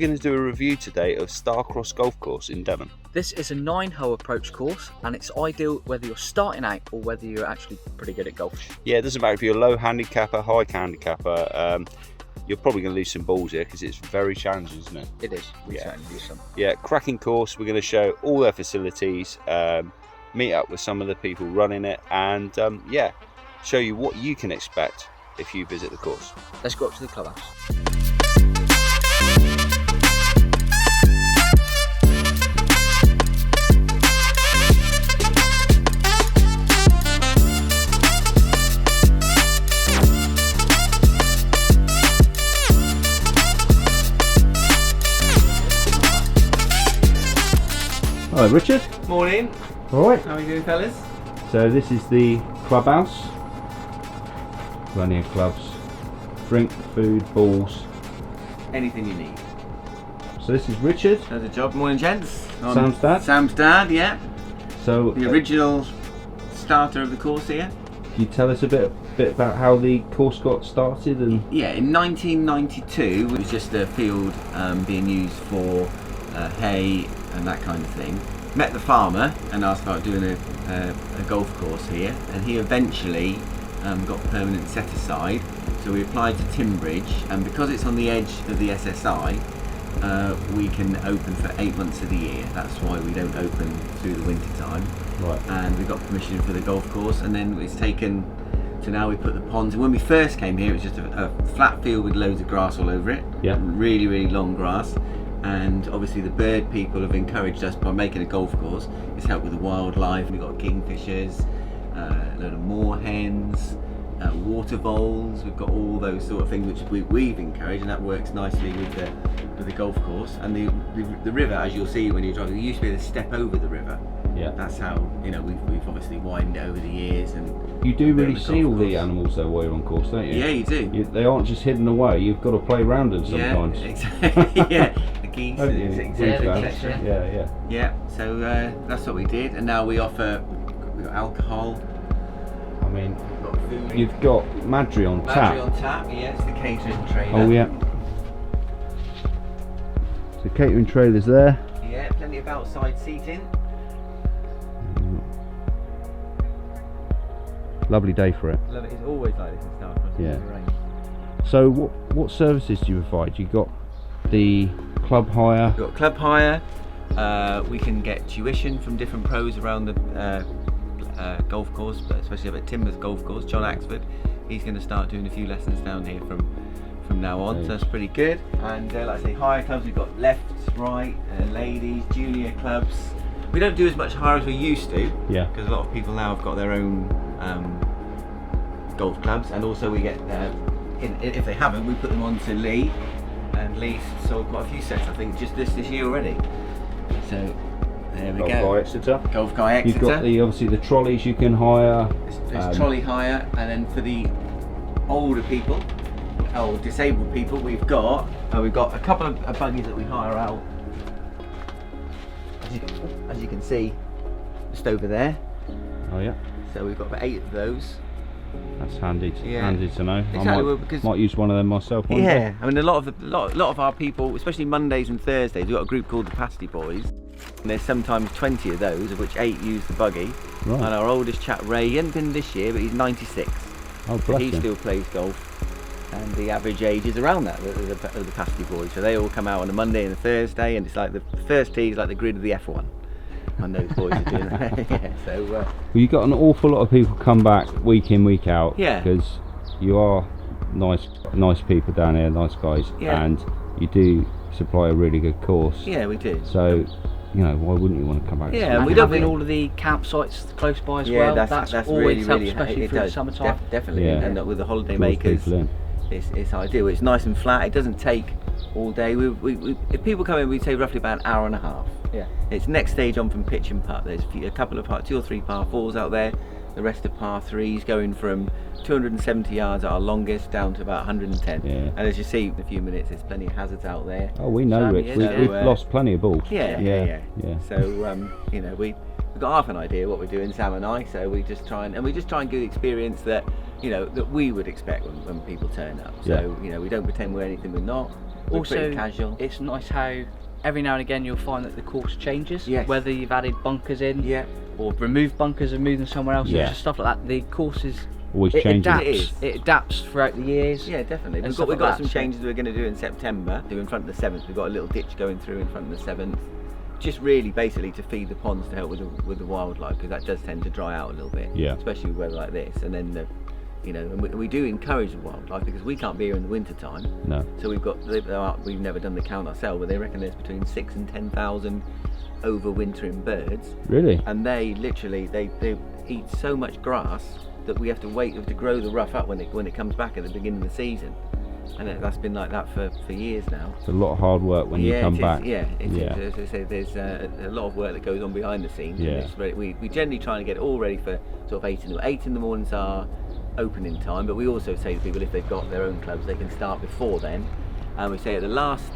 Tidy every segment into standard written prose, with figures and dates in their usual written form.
going to do a review today of Starcross Golf Course in Devon. This is a 9-hole approach course, and it's ideal whether you're starting out or whether you're actually pretty good at golf. Yeah, it doesn't matter if you're a low handicapper, high handicapper. You're probably going to lose some balls here because it's very challenging, isn't it? It is. We certainly do some. Yeah, cracking course. We're going to show all their facilities, meet up with some of the people running it, and show you what you can expect if you visit the course. Let's go up to the clubhouse. Hello, Richard. Morning. All right. How are you doing, fellas? So this is the clubhouse. Plenty of clubs, drink, food, balls. Anything you need. So this is Richard. Does a job. Morning, gents. Sam's dad. Sam's dad, yeah. So The original starter of the course here. Can you tell us a bit about how the course got started? And Yeah, in 1992, it was just a field being used for hay and that kind of thing. Met the farmer and asked about doing a golf course here, and he eventually got permanent set aside. So we applied to Timbridge, and because it's on the edge of the SSI, we can open for 8 months of the year. That's why we don't open through the winter time. right. And we got permission for the golf course, and then it's taken to now we put the ponds. And when we first came here, it was just a flat field with loads of grass all over it. Yeah. Really, really long grass. And obviously the bird people have encouraged us by making a golf course. It's helped with the wildlife. We've got kingfishers, a load of moorhens, water voles. We've got all those sort of things which we've encouraged, and that works nicely with the golf course. And the river, as you'll see when you're driving, you used to be able to step over the river. Yeah. That's how, we've obviously widened it over the years. And You do really golf see all the course. animals though while you're on course, don't you? Yeah, you do. They aren't just hidden away. You've got to play around them sometimes. Yeah, exactly. Yeah, the geese, Haven't you? etc. Yeah. Yeah, so that's what we did, and now we offer. We've got alcohol. I mean, We've got food. you've got Madry on tap. Battery on tap. Yeah, it's the catering trailer. Oh yeah. So catering trailers there. Yeah, plenty of outside seating. Lovely day for it. Love it. It's always like this in Starcross. Yeah. It never rains. So what services do you provide? You got the club hire. We've got club hire. We can get tuition from different pros around the golf course, but especially up at Timbers Golf Course. John Axford, he's going to start doing a few lessons down here from now on, so that's pretty good. And like I say, hire clubs, we've got left, right, ladies, junior clubs. We don't do as much hire as we used to, Yeah. because a lot of people now have got their own golf clubs, and also we get, if they haven't, we put them on to Lee, and Lee's sold quite a few sets, I think, just this year already. So there we Golf go. Guy Exeter. Golf Guy Exeter. You've got obviously the trolleys you can hire. There's trolley hire, and then for the older people, or disabled people, we've got a couple of buggies that we hire out. As you can see, just over there. Oh yeah. So we've got about 8 of those. That's handy to know. Exactly, I well, because might use one of them myself one day. yeah, I mean a lot of our people, especially Mondays and Thursdays, we've got a group called the Pasty Boys, and there's sometimes 20 of those, of which 8 use the buggy. Right. And our oldest chap Ray, he hasn't been this year, but he's 96. Oh, So bless he him. still plays golf, and the average age is around that of the Pasty Boys. So they all come out on a Monday and a Thursday, and it's like the first tee is like the grid of the F1. And those boys are doing that. Yeah, so Well, you've got an awful lot of people come back week in, week out. Yeah. Because you are nice people down here, nice guys, Yeah. and you do supply a really good course. yeah, we do. So, why wouldn't you want to come back? Yeah, And we we don't having think- all of the campsites close by as Yeah, well. that's always really, helps, especially it through the does. summertime. Definitely, Yeah. and with the holiday Draws makers, people in. it's ideal. It's nice and flat. It doesn't take all day. We if people come in, we say roughly about an hour and a half. Yeah. It's next stage on from pitch and putt. There's a couple of 2 or 3 par 4s out there. The rest are par 3s, going from 270 yards at our longest down to about 110. Yeah. And as you see in a few minutes, there's plenty of hazards out there. Oh, we know, Sam, Rich. yeah, We've so, lost plenty of balls. Yeah. Yeah. So we've got half an idea what we're doing, Sam and I. So we just try and give the experience that that we would expect when people turn up. So we don't pretend we're anything we're not. Also, pretty casual. it's nice how every now and again you'll find that the course changes. Yes. Whether you've added bunkers in, Yeah. or removed bunkers and moved them somewhere else, Yeah. or just stuff like that. The course is Always it changing. adapts. It adapts throughout the years. Yeah, definitely. And We've stuff got like some that, so- changes we're going to do in September. Do in front of the 7th. We've got a little ditch going through in front of the 7th. Just really basically to feed the ponds to help with the wildlife, because that does tend to dry out a little bit. Yeah. Especially with weather like this. And then and we do encourage the wildlife, because we can't be here in the winter time. No. So we've never done the count ourselves, but they reckon there's between 6,000 and 10,000 overwintering birds. Really? And they literally they eat so much grass that we have to grow the rough up when it comes back at the beginning of the season, and that's been like that for years now. It's a lot of hard work when you come back. Yeah, Yeah. As I say, there's a lot of work that goes on behind the scenes. Yeah. And it's we generally try and get it all ready for sort of 8 in the mornings are opening time, but we also say to people, if they've got their own clubs, they can start before then. And we say at the last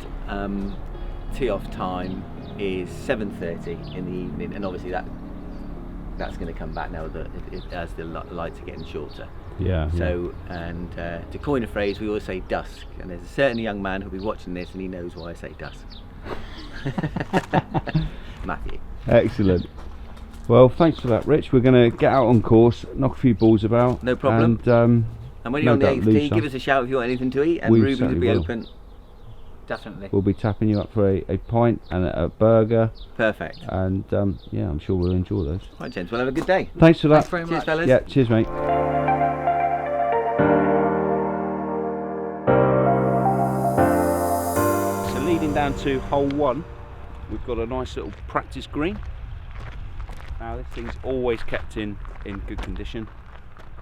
tee off time is 7:30 in the evening, and obviously that's going to come back now that as the lights are getting shorter. Yeah. So, and to coin a phrase, we always say dusk, and there's a certain young man who'll be watching this and he knows why I say dusk. Matthew. Excellent. Well, thanks for that, Rich. We're going to get out on course, knock a few balls about. No problem. And when you're no on the doubt 8th lose tee, some. give us a shout if you want anything to eat, and We Ruby's will certainly be will. open. Definitely. We'll be tapping you up for a pint and a burger, Perfect. and yeah, I'm sure we'll enjoy those. Right, gents, well, have a good day. Thanks for that. Thanks very Cheers, much. fellas. Yeah, cheers, mate. So leading down to hole 1, we've got a nice little practice green. Now this thing's always kept in good condition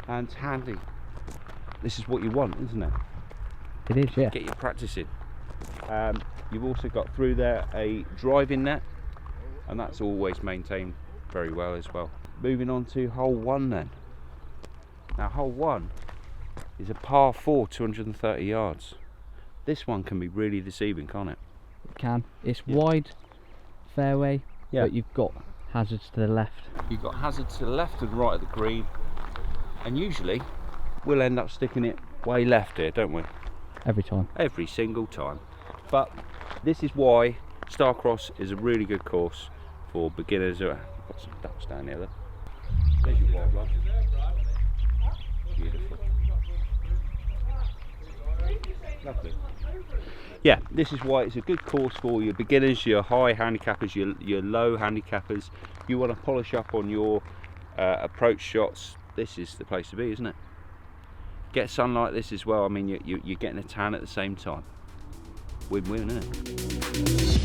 and it's handy. This is what you want, isn't it? It is, yeah. Get your practice in. You've also got through there a driving net, and that's always maintained very well as well. Moving on to hole 1 then. Now hole 1 is a par 4, 230 yards. This one can be really deceiving, can't it? It can. It's Yeah. wide fairway, Yeah. but you've got hazards to the left. You've got hazards to the left and right of the green, and usually we'll end up sticking it way left here, don't we? Every time. Every single time. But this is why Starcross is a really good course for beginners. Got some ducks down here. Look. There's your wildlife. Beautiful. Lovely. Yeah, this is why it's a good course for your beginners, your high handicappers, your low handicappers. You want to polish up on your approach shots. This is the place to be, isn't it? Get sun like this as well. I mean, you're getting a tan at the same time. Win-win, isn't it?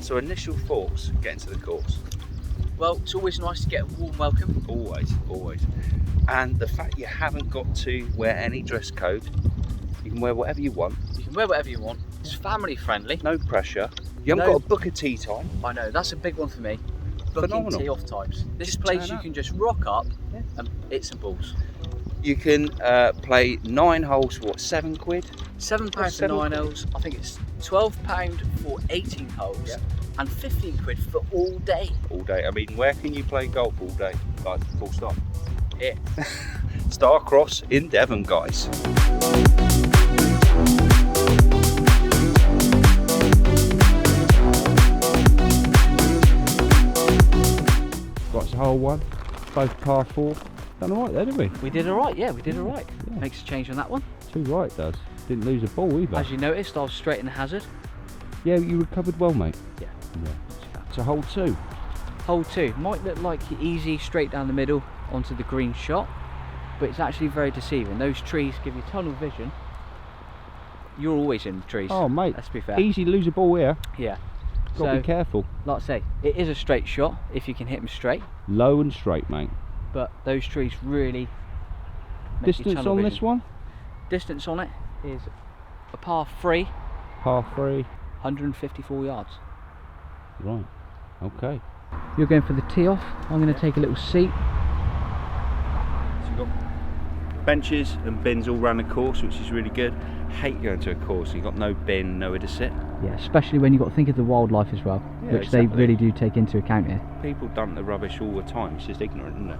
So initial thoughts getting to the course. Well, it's always nice to get a warm welcome. Always. And the fact you haven't got to wear any dress code, you can wear whatever you want, You can wear whatever you want. It's family friendly. no pressure. You haven't No. got to book a tea time. I know, that's a big one for me. Booking Phenomenal. tee off times. This Just place turn you up. can just rock up Yeah. and hit some balls. You can play 9 holes for what, £7? £7 for £7. 9 holes. I think it's £12 for 18 holes, Yeah. and £15 for all day. All day. I mean, where can you play golf all day? Like, full stop. Here. Starcross in Devon, guys. Right, so hole 1, both par 4. Done alright there, didn't we? We did alright, yeah, we did alright. Yeah. Makes a change on that one. 2 right does. Didn't lose a ball either. As you noticed, I was straight in the hazard. Yeah, you recovered well, mate. Yeah. So hole 2. Hole 2 might look like easy straight down the middle onto the green shot, but it's actually very deceiving. Those trees give you tunnel vision. You're always in the trees. Oh, mate. Let's be fair. Easy lose a ball here. Yeah. Got to So, be careful. like I say, it is a straight shot if you can hit them straight, Low and straight, mate. but those trees really make you Distance tunnel on vision. this one? Distance on it is a par 3, Par 3. 154 yards. Right. Okay. You're going for the tee off. I'm going to take a little seat. So you've got benches and bins all around the course, which is really good. Hate going to a course, you've got no bin, nowhere to sit. Yeah, especially when you've got to think of the wildlife as well, Yeah, which exactly. they really do take into account here. People dump the rubbish all the time, it's just ignorant, isn't it?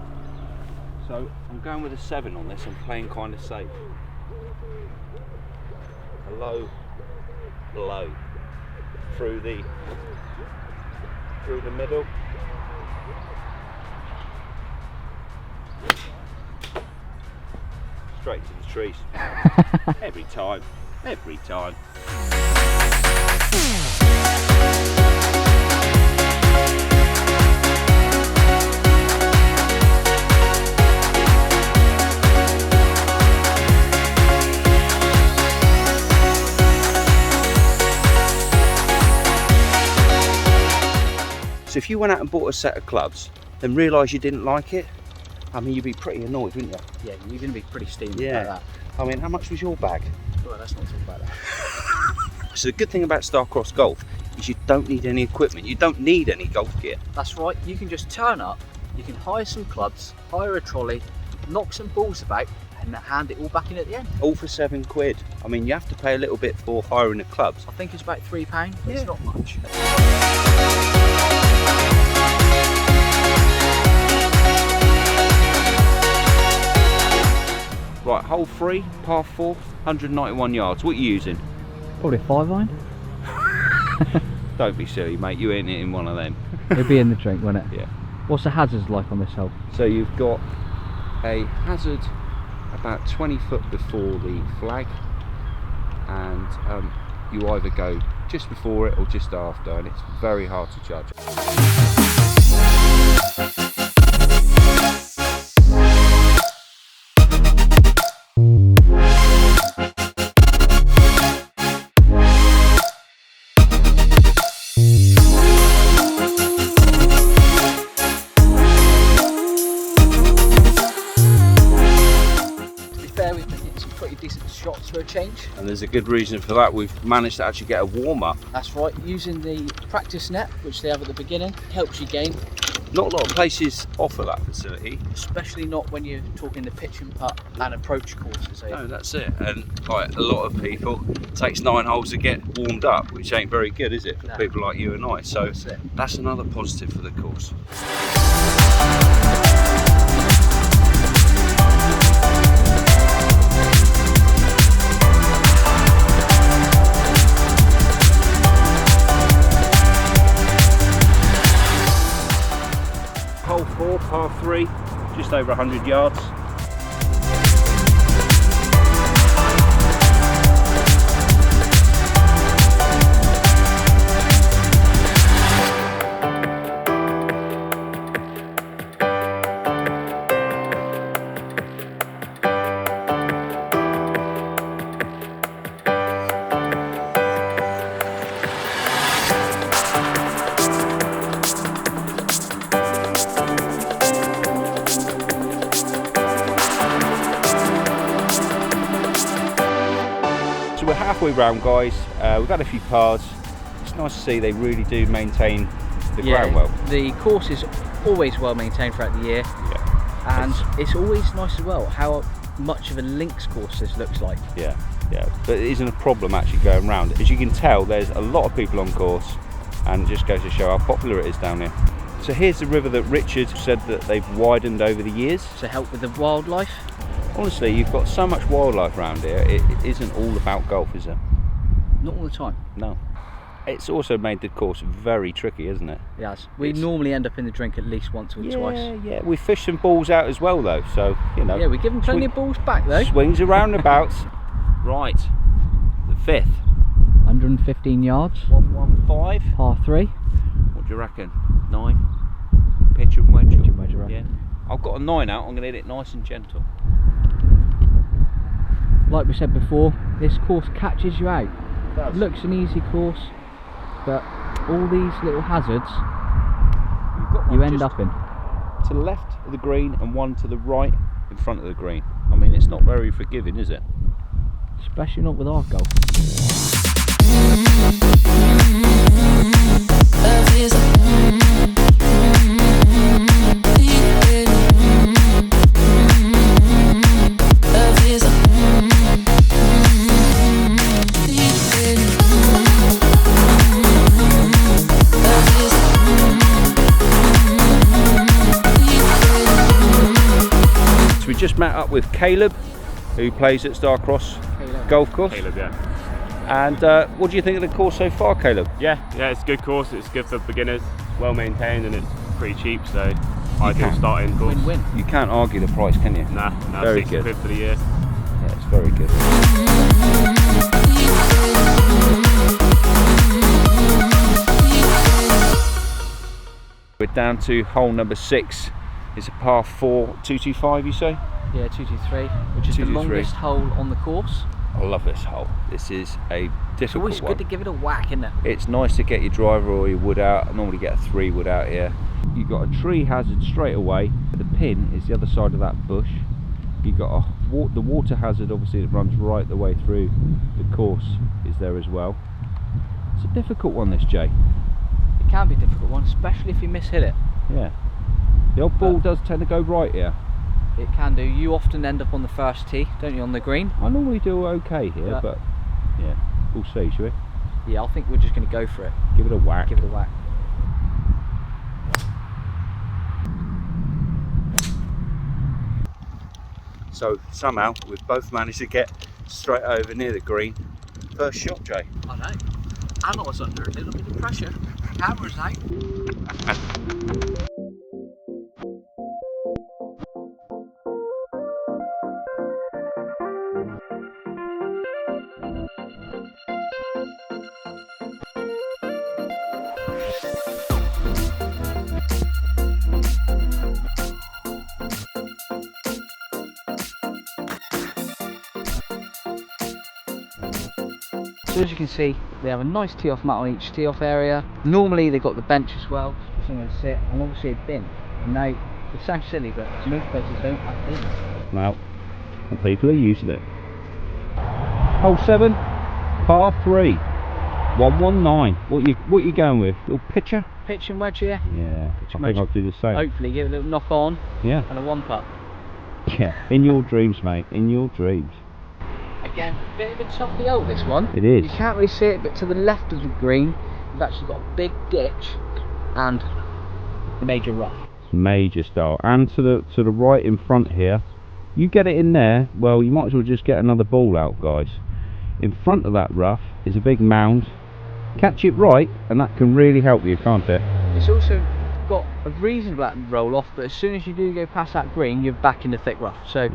So I'm going with a 7 on this, I'm playing kind of safe. A low blow through the middle. Straight to the trees. Every time. Every time. So if you went out and bought a set of clubs, then realised you didn't like it, I mean, you'd be pretty annoyed, wouldn't you? Yeah, you're going to be pretty steamy Yeah. about I mean, how much was your bag? that. Well, let's not talk about that. So the good thing about Starcross Golf is you don't need any equipment. You don't need any golf gear. That's right, you can just turn up, you can hire some clubs, hire a trolley, knock some balls about, and hand it all back in at the end. All for £7. I mean, you have to pay a little bit for hiring the clubs. I think it's about £3, but Yeah. it's not much. Right, hole 3, par 4, 191 yards. What are you using? Probably a 5-iron. Don't be silly, mate. You ain't in one of them. It'll be in the drink, won't it? Yeah. What's the hazards like on this hole? So you've got a hazard about 20 foot before the flag, and you either go just before it or just after, and it's very hard to judge. Decent shots for a change. And there's a good reason for that. We've managed to actually get a warm-up. That's right, using the practice net, which they have at the beginning, helps you game. Not a lot of places offer that facility. Especially not when you're talking the pitch and putt and approach courses. No, that's it. And like a lot of people, it takes 9 holes to get warmed up, which ain't very good, is it, for No. people like you and I? So That's it. that's another positive for the course. Hole 4, par 3, just over 100 yards. So we're halfway round, guys. We've had a few pars. It's nice to see they really do maintain the ground well. The course is always well maintained throughout the year, Yeah, and it's always nice as well how much of a links course this looks like. yeah. But it isn't a problem actually going round. As you can tell, there's a lot of people on course, and it just goes to show how popular it is down here. So here's the river that Richard said that they've widened over the years. To help with the wildlife. Honestly, you've got so much wildlife around here, it isn't all about golf, is it? Not all the time. No. It's also made the course very tricky, isn't it? Yes. We It's- normally end up in the drink at least once or twice. Yeah. We fish some balls out as well, though, so, you know. Yeah, we give them plenty of balls back though. Swings and roundabouts. Right, the 5th. 115 yards, 115. par 3. What do you reckon? 9? Pitch and wedge? Pitch and wedge, I reckon. Yeah. I've got a 9 out, I'm going to hit it nice and gentle. Like we said before, this course catches you out. It does. It looks an easy course, but all these little hazards You've got one you end just up in. to the left of the green and one to the right in front of the green. I mean, it's not very forgiving, is it? especially not with our golf. So we just met up with Caleb, who plays at Starcross Golf Course. Caleb, yeah. And what do you think of the course so far, Caleb? Yeah, it's a good course. It's good for beginners, well maintained, and it's pretty cheap. So ideal starting course. Win-win. You can't argue the price, can you? Nah, Very 60 good. quid for the year. Yeah, it's very good. We're down to hole number 6. It's a par 4, 225, you say? Yeah, 223, which is the 223. longest hole on the course. I love this hole. This is a It's difficult always one. good to give it a whack, isn't it? It's nice to get your driver or your wood out. I normally get a 3 wood out here. You've got a tree hazard straight away. The pin is the other side of that bush. You've got the water hazard, obviously, that runs right the way through the course is there as well. It's a difficult one, this, Jay. It can be a difficult one, especially if you mishit it. Yeah. The old ball does tend to go right here. It can do. You often end up on the first tee, don't you, on the green? I normally do okay here, Yeah. but yeah, we'll see, shall we? Yeah, I think we're just going to go for it. Give it a whack. Give it a whack. So somehow we've both managed to get straight over near the green. First shot, Jay. I know. And I was under a little bit of pressure. Camera's out. So as you can see, they have a nice tee off mat on each tee off area. Normally they've got the bench as well, for someone to sit, and obviously a bin. And now, it sounds silly, but most places don't have bins. Now, and people are using it. Hole 7, par 3, 119. What you going with? Little pitcher? Pitch and wedge here. Yeah, I and think wedge. I'll do the same. Hopefully give it a little knock on Yeah, and a one putt. yeah. In your dreams, mate. In your dreams. Again, a bit of a choppy hole this one. It is. You can't really see it, but to the left of the green, you've actually got a big ditch and a major rough. Major style. And to the right in front here, you get it in there, well, you might as well just get another ball out, guys. In front of that rough is a big mound. Catch it right, and that can really help you, can't it? It's also got a reasonable roll off, but as soon as you do go past that green, you're back in the thick rough. So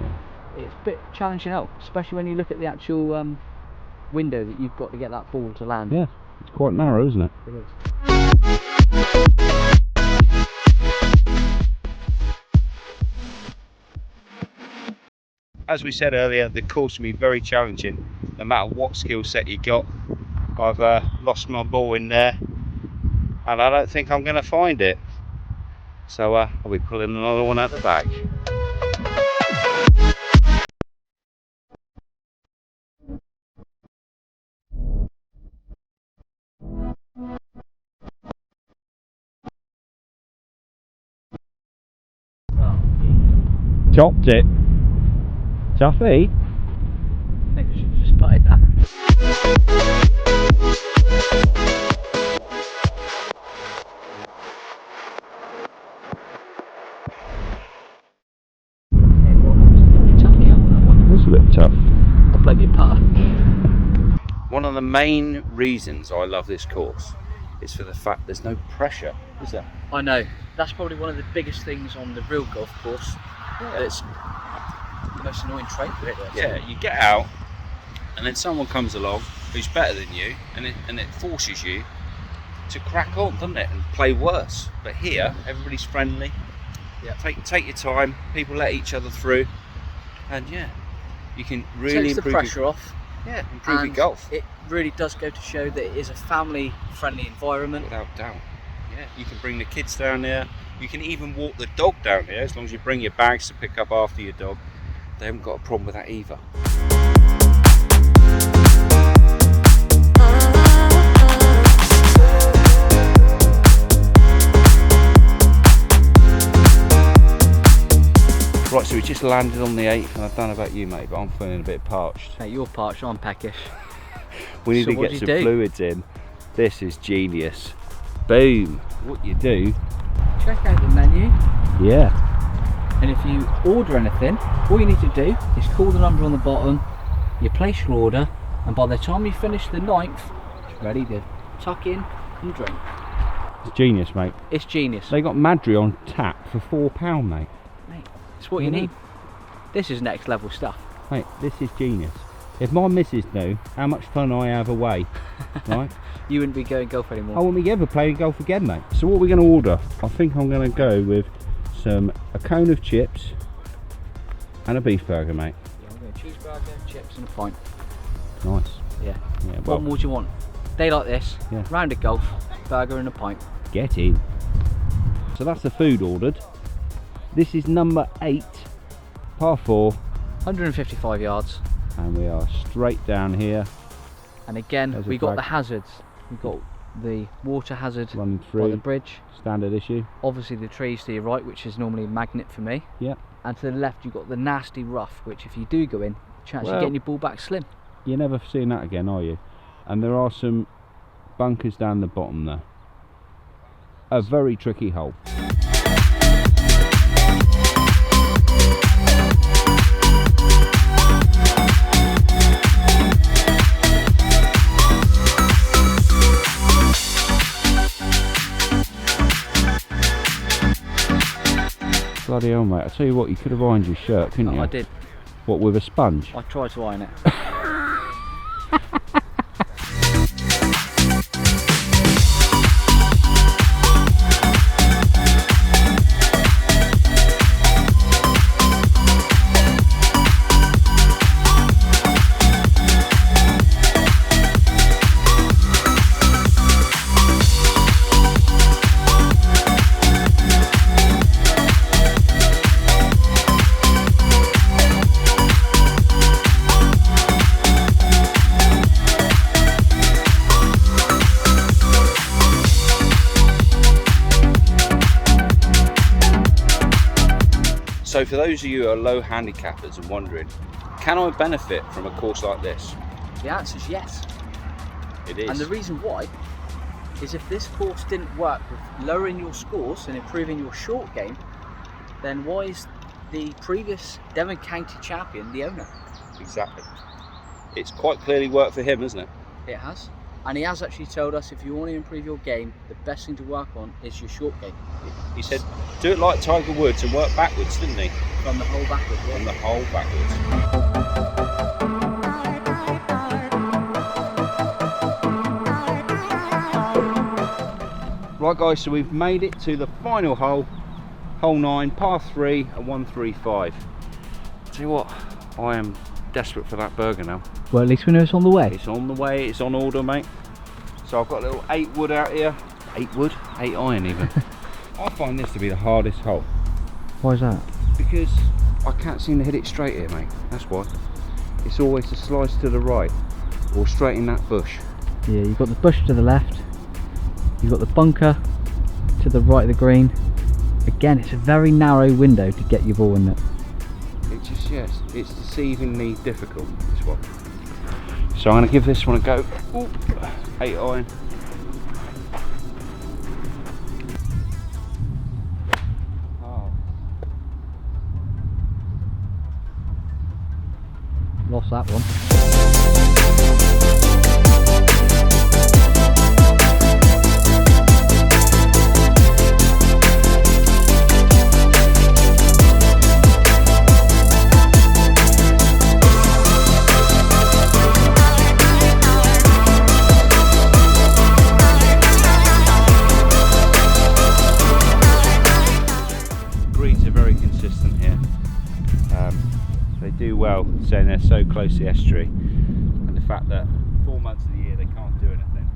it's a bit challenging out, especially when you look at the actual window that you've got to get that ball to land. Yeah, it's quite narrow, isn't it? It is. As we said earlier, the course will be very challenging, no matter what skill set you got. I've lost my ball in there, and I don't think I'm going to find it. So I'll be pulling another one out the bag. Chopped it. Chuffy. I think I should have just putted that. Choppy out that one. It's a bit tough. I'll blame your putter. One of the main reasons I love this course is for the fact there's no pressure, is there? I know. That's probably one of the biggest things on the real golf course. It's the most annoying trait, really. Yeah, you get out, and then someone comes along who's better than you, and it forces you to crack on, doesn't it, and play worse. But here, everybody's friendly. Yeah. Take your time. People let each other through, and yeah, you can really Takes the improve pressure your, off. yeah, improve your And golf it really does go to show that it is a family-friendly environment. without doubt. Yeah, you can bring the kids down there. You can even walk the dog down here as long as you bring your bags to pick up after your dog. They haven't got a problem with that either. Right, so we just landed on the 8th, and I don't know about you, mate, but I'm feeling a bit parched. Mate, you're parched, I'm peckish. We need So to what get do some you do? fluids in. This is genius. Boom. What you do? Check out the menu, Yeah. and if you order anything, all you need to do is call the number on the bottom, you place your order, and by the time you finish the 9th, it's ready to tuck in and drink. It's genius, mate. It's genius. They got Madry on tap for £4, mate. Mate, it's what you need. This is next level stuff. Mate, this is genius. If my missus knew how much fun I have away, right, You wouldn't be going golf anymore. I wouldn't be ever playing golf again, mate. So what are we going to order? I think I'm going to go with a cone of chips and a beef burger, mate. Yeah, I'm going to cheeseburger, chips and a pint. Nice. Yeah. Yeah, What well, more do you want? Day like this, Yeah. round of golf, burger and a pint. get in. So that's the food ordered. This is number 8, par 4, 155 yards. and we are straight down here, And again, There's a we got flag. the hazards. We got the water hazard running by the through, bridge. standard issue. Obviously the trees to your right, which is normally a magnet for me. Yeah. And to the left you've got the nasty rough, which if you do go in, chance Well- of getting your ball back slim. You're never seeing that again, are you? And there are some bunkers down the bottom there. A very tricky hole. Bloody hell, mate. I tell you what, you could have ironed your shirt, couldn't you? I did. What, with a sponge? I tried to iron it. So for those of you who are low handicappers and wondering, can I benefit from a course like this? The answer is yes. It is. And the reason why is if this course didn't work with lowering your scores and improving your short game, then why is the previous Devon County champion the owner? Exactly. It's quite clearly worked for him, isn't it? It has. And he has actually told us if you want to improve your game, the best thing to work on is your short game. He said, do it like Tiger Woods and work backwards, didn't he? From the hole backwards. From Yeah. the hole backwards. Right guys, so we've made it to the final hole, hole 9, par 3 and 135. Tell you what, I am desperate for that burger now. Well, at least we know it's on the way. It's on the way, it's on order, mate. So I've got a little 8 wood out here. 8 wood? 8 iron even. I find this to be the hardest hole Why is that? because I can't seem to hit it straight here, mate. That's why. It's always a slice to the right or straight in that bush. Yeah, you've got the bush to the left, you've got the bunker to the right of the green. Again, it's a very narrow window to get your ball in it. It just, yes, it's deceivingly difficult, this one. So I'm going to give this one a go. Ooh, 8 iron. Oh, Lost that one. greens are very consistent here. They do well, saying they're so close to the estuary, and the fact that 4 months of the year they can't do anything.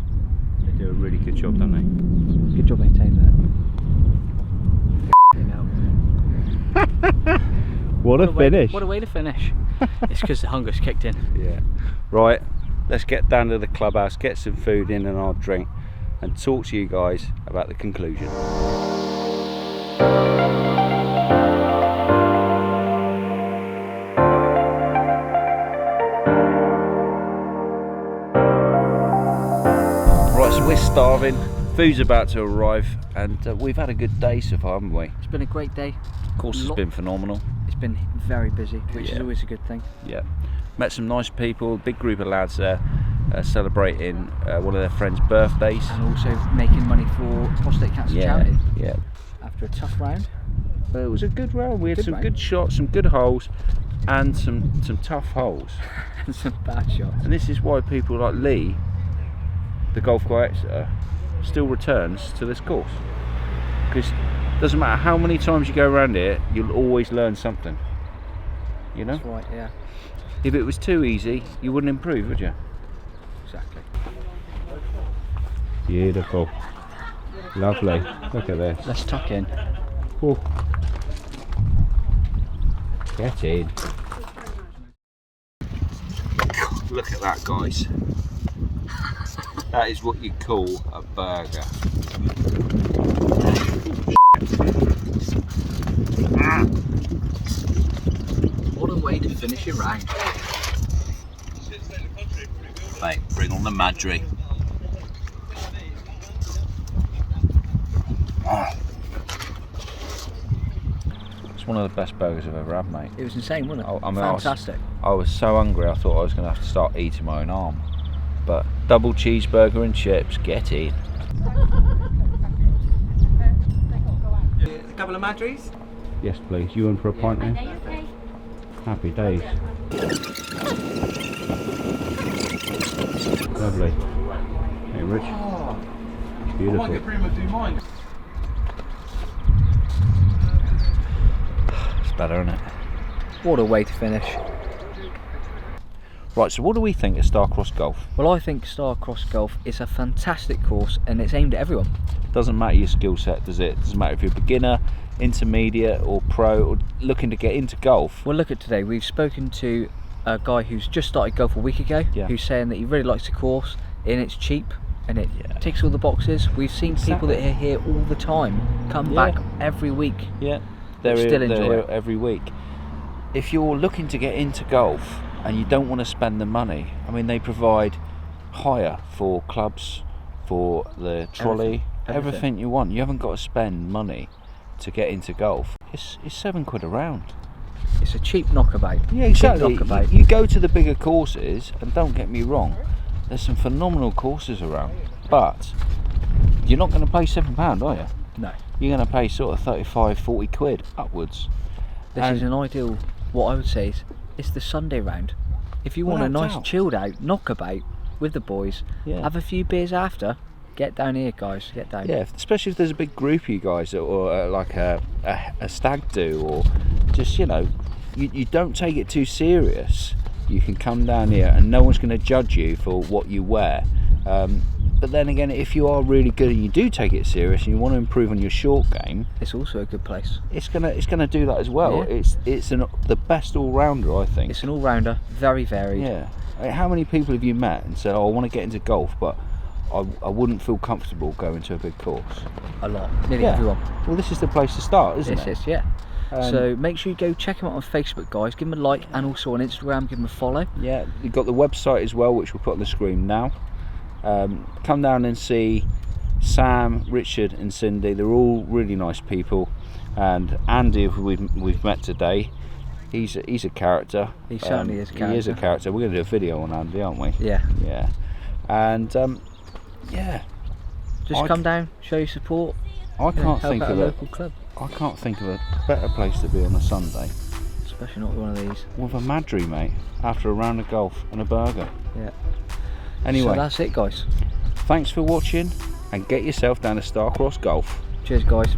They do a really good job, don't they? Good job maintaining that. What a finish. What a way to finish. It's because the hunger's kicked in. Yeah. Right, let's get down to the clubhouse, get some food in and our drink, and talk to you guys about the conclusion. we're starving. Food's about to arrive, and we've had a good day so far, haven't we? It's been a great day. Course has been phenomenal. It's been very busy, which is always a good thing. Yeah. Met some nice people, big group of lads there celebrating one of their friends' birthdays. And also making money for prostate cancer charity. Yeah. After a tough round. But it was a good round. We had some round. good shots, some good holes, and some tough holes. And some bad shots. And this is why people like Lee, the golf guy at Exeter, still returns to this course. Because it doesn't matter how many times you go around here, you'll always learn something. You know? That's right, yeah. If it was too easy, you wouldn't improve, would you? Exactly. Beautiful. Lovely. Look at this. Let's tuck in. Oh. Get in. Look at that, guys. That is what you call a burger. What a way to finish your round. Mate, bring on the Madry. It's one of the best burgers I've ever had, mate. It was insane, wasn't it? I mean, fantastic. I was so hungry I thought I was going to have to start eating my own arm. But double cheeseburger and chips, get in. A couple of Madries? Yes, please. You in for a pint now? Happy days. Lovely. Hey, Rich. Beautiful. It's better, isn't it? What a way to finish. Right, so what do we think of Starcross Golf? Well, I think Starcross Golf is a fantastic course and it's aimed at everyone. Doesn't matter your skill set, does it? Doesn't matter if you're a beginner, intermediate or pro or looking to get into golf. Well, look at today. We've spoken to a guy who's just started golf a week ago, who's saying that he really likes the course and it's cheap and it ticks all the boxes. We've seen people that are here all the time come back every week. Yeah, they're still enjoy here it every week. If you're looking to get into golf and you don't want to spend the money, I mean, they provide hire for clubs, for the trolley, everything you want. You haven't got to spend money to get into golf. It's £7 a round. It's a cheap knockabout. Yeah, exactly. Cheap knockabout. You go to the bigger courses, and don't get me wrong, there's some phenomenal courses around, but you're not going to pay £7, are you? No. You're going to pay sort of 35, 40 quid upwards. This is an ideal, what I would say is, it's the Sunday round. If you want a nice chilled out knockabout with the boys, have a few beers after, get down here, guys, get down. Yeah, especially if there's a big group of you guys, or like a stag do, or just, you know, you don't take it too serious. You can come down here and no one's going to judge you for what you wear. But then again, if you are really good and you do take it serious and you want to improve on your short game, it's also a good place. It's gonna do that as well. Yeah. It's the best all-rounder, I think. It's an all-rounder, very varied. Yeah. I mean, how many people have you met and said, "Oh, I want to get into golf, but I wouldn't feel comfortable going to a big course"? A lot, nearly everyone. Well, this is the place to start, isn't it? This is, yeah. So make sure you go check them out on Facebook, guys. Give them a like, and also on Instagram, give them a follow. Yeah, you've got the website as well, which we'll put on the screen now. Come down and see Sam, Richard and Cindy. They're all really nice people, and Andy, who we've met today, he's a character. He certainly is a character. He is a character. We're going to do a video on Andy, aren't we? Yeah. Yeah. And just come down, show your support. I can't think of local club. I can't think of a better place to be on a Sunday, especially not one of these. With a Madry, mate, after a round of golf and a burger. Yeah. Anyway, so that's it, guys. Thanks for watching, and get yourself down to Starcross Golf. Cheers, guys.